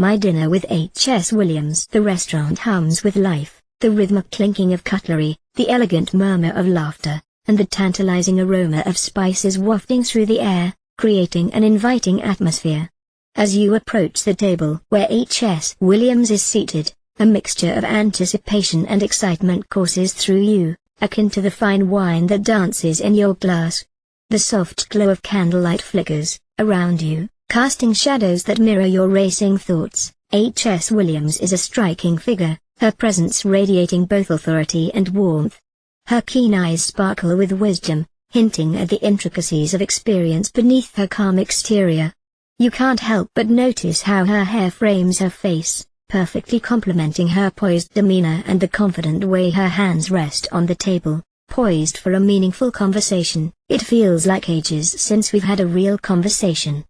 My dinner with H.S. Williams. The restaurant hums with life, the rhythmic clinking of cutlery, the elegant murmur of laughter, and the tantalizing aroma of spices wafting through the air, creating an inviting atmosphere. As you approach the table where H.S. Williams is seated, a mixture of anticipation and excitement courses through you, akin to the fine wine that dances in your glass. The soft glow of candlelight flickers around you, casting shadows that mirror your racing thoughts. H.S. Williams is a striking figure, her presence radiating both authority and warmth. Her keen eyes sparkle with wisdom, hinting at the intricacies of experience beneath her calm exterior. You can't help but notice how her hair frames her face, perfectly complementing her poised demeanor and the confident way her hands rest on the table, poised for a meaningful conversation. It feels like ages since we've had a real conversation.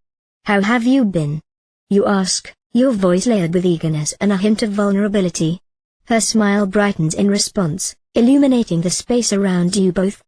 "How have you been?" you ask, your voice layered with eagerness and a hint of vulnerability. Her smile brightens in response, illuminating the space around you both.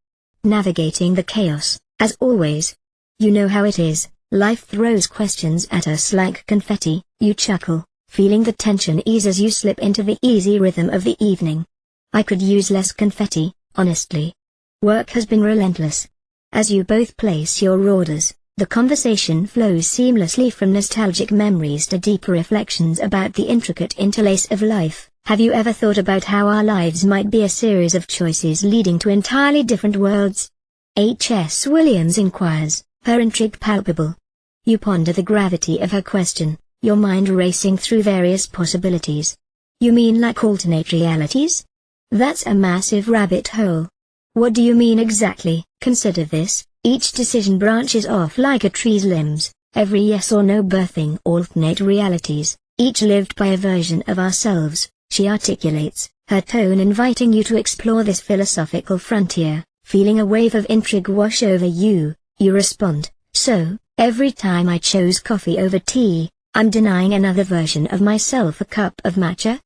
"Navigating the chaos, as always. You know how it is, life throws questions at us like confetti," you chuckle, feeling the tension ease as you slip into the easy rhythm of the evening. "I could use less confetti, honestly. Work has been relentless." As you both place your orders, the conversation flows seamlessly from nostalgic memories to deeper reflections about the intricate interlace of life. Have you ever thought about how our lives might be a series of choices leading to entirely different worlds? H.S. Williams inquires, her intrigue palpable. You ponder the gravity of her question, your mind racing through various possibilities. "You mean like alternate realities? That's a massive rabbit hole. What do you mean exactly?" Consider this, each decision branches off like a tree's limbs, every yes or no birthing alternate realities, each lived by a version of ourselves, she articulates, her tone inviting you to explore this philosophical frontier. Feeling a wave of intrigue wash over you, you respond, "So, every time I chose coffee over tea, I'm denying another version of myself a cup of matcha?"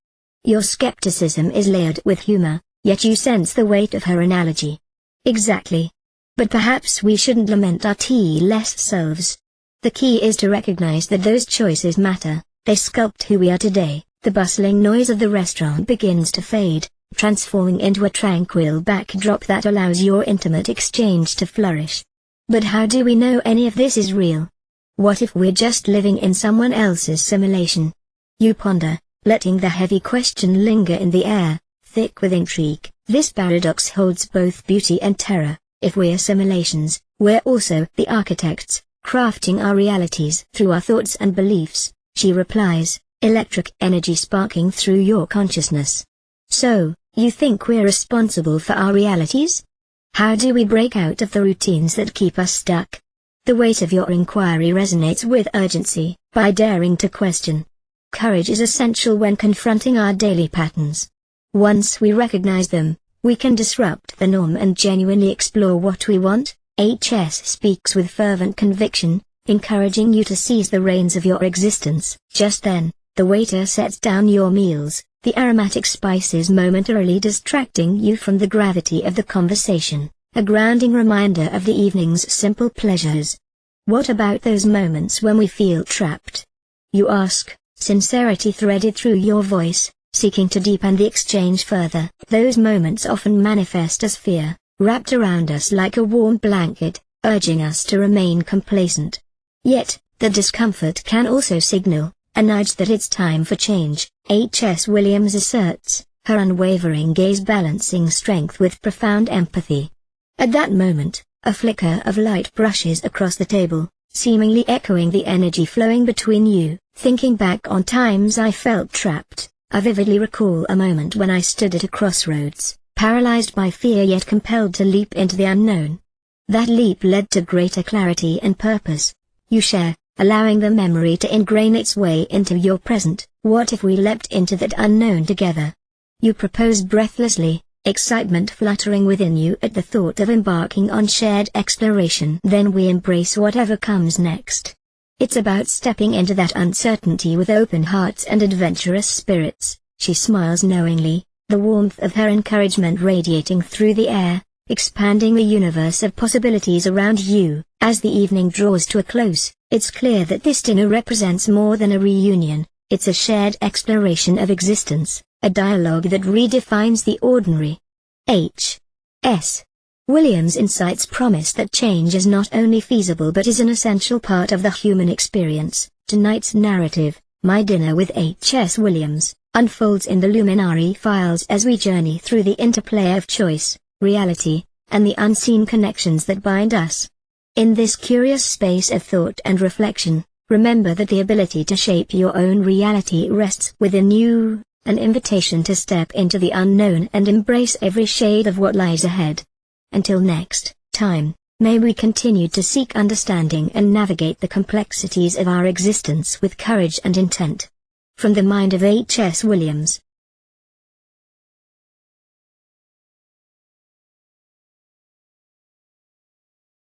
Your skepticism is layered with humor, yet you sense the weight of her analogy. "Exactly. But perhaps we shouldn't lament our tea-less selves. The key is to recognize that those choices matter, they sculpt who we are today." The bustling noise of the restaurant begins to fade, transforming into a tranquil backdrop that allows your intimate exchange to flourish. But how do we know any of this is real? What if we're just living in someone else's simulation? You ponder, letting the heavy question linger in the air, thick with intrigue. This paradox holds both beauty and terror. If we're simulations, we're also the architects, crafting our realities through our thoughts and beliefs, she replies, electric energy sparking through your consciousness. "So, you think we're responsible for our realities? How do we break out of the routines that keep us stuck?" The weight of your inquiry resonates with urgency. By daring to question, courage is essential when confronting our daily patterns. Once we recognize them, we can disrupt the norm and genuinely explore what we want. H.S. speaks with fervent conviction, encouraging you to seize the reins of your existence. Just then, the waiter sets down your meals, the aromatic spices momentarily distracting you from the gravity of the conversation, a grounding reminder of the evening's simple pleasures. "What about those moments when we feel trapped?" you ask, sincerity threaded through your voice, seeking to deepen the exchange further. "Those moments often manifest as fear, wrapped around us like a warm blanket, urging us to remain complacent. Yet, the discomfort can also signal a nudge that it's time for change," H.S. Williams asserts, her unwavering gaze balancing strength with profound empathy. At that moment, a flicker of light brushes across the table, seemingly echoing the energy flowing between you. "Thinking back on times I felt trapped, I vividly recall a moment when I stood at a crossroads, paralyzed by fear yet compelled to leap into the unknown. That leap led to greater clarity and purpose," you share, allowing the memory to ingrain its way into your present. "What if we leapt into that unknown together?" you propose breathlessly, excitement fluttering within you at the thought of embarking on shared exploration. "Then we embrace whatever comes next. It's about stepping into that uncertainty with open hearts and adventurous spirits," she smiles knowingly, the warmth of her encouragement radiating through the air, expanding the universe of possibilities around you. As the evening draws to a close, it's clear that this dinner represents more than a reunion, It's a shared exploration of existence, a dialogue that redefines the ordinary. H.S. Williams' insights promise that change is not only feasible but is an essential part of the human experience. Tonight's narrative, My Dinner with H.S. Williams, unfolds in the Luminary Files as we journey through the interplay of choice, reality, and the unseen connections that bind us. In this curious space of thought and reflection, remember that the ability to shape your own reality rests within you, an invitation to step into the unknown and embrace every shade of what lies ahead. Until next time, may we continue to seek understanding and navigate the complexities of our existence with courage and intent. From the mind of H.S. Williams.